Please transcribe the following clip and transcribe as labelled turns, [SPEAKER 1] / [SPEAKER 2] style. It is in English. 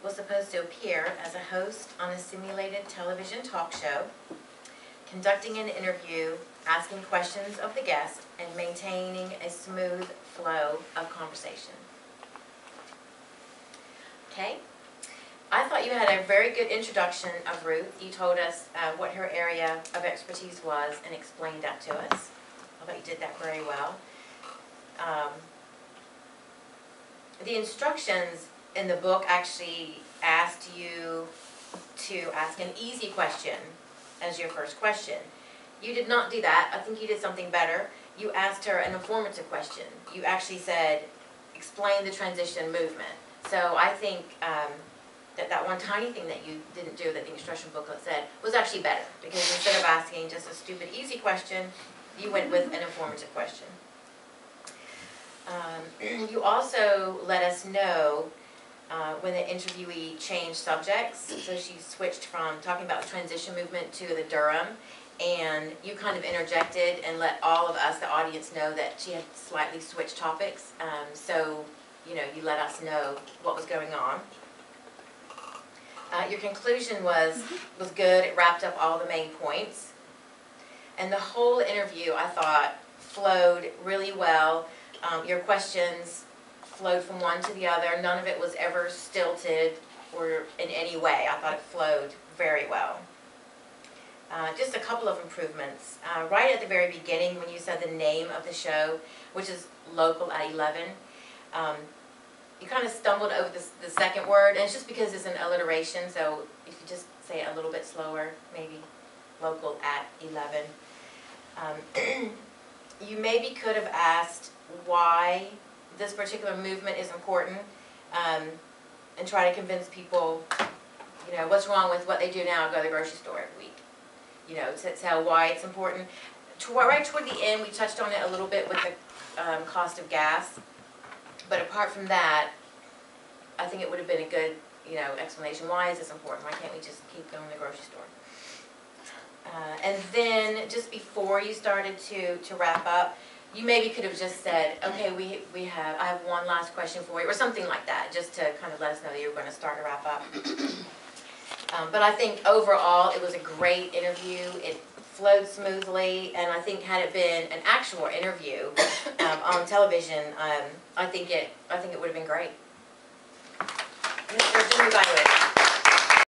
[SPEAKER 1] was supposed to appear as a host on a simulated television talk show, conducting an interview, asking questions of the guest, and maintaining a smooth flow of conversation. Okay? I thought you had a very good introduction of Ruth. You told us what her area of expertise was and explained that to us. I thought you did that very well. The instructions in the book actually asked you to ask an easy question as your first question. You did not do that. I think you did something better. You asked her an informative question. You actually said, explain the transition movement. So I think that one tiny thing that you didn't do that the instruction booklet said was actually better, because instead of asking just a stupid easy question, you went with an informative question. You also let us know when the interviewee changed subjects. So she switched from talking about the transition movement to the Durham, and you kind of interjected and let all of us, the audience, know that she had slightly switched topics. So, you know, you let us know what was going on. Your conclusion was good. It wrapped up all the main points. And the whole interview, I thought, flowed really well. Your questions flowed from one to the other. None of it was ever stilted or in any way. I thought it flowed very well. Just a couple of improvements. Right at the very beginning, when you said the name of the show, which is Local at 11, you kind of stumbled over the second word, and it's just because it's an alliteration, so if you just say it a little bit slower, maybe Local at 11. You maybe could have asked why this particular movement is important, and try to convince people, you know, what's wrong with what they do now, go to the grocery store every week. You know, to tell why it's important. Right toward the end, we touched on it a little bit with the cost of gas. But apart from that, I think it would have been a good, you know, explanation. Why is this important? Why can't we just keep going to the grocery store? And then just before you started to wrap up, you maybe could have just said, okay, I have one last question for you, or something like that, just to kind of let us know that you were going to start to wrap up. But I think overall it was a great interview. It flowed smoothly, and I think had it been an actual interview on television, I think it would have been great. Mr. Jimmy Bywood.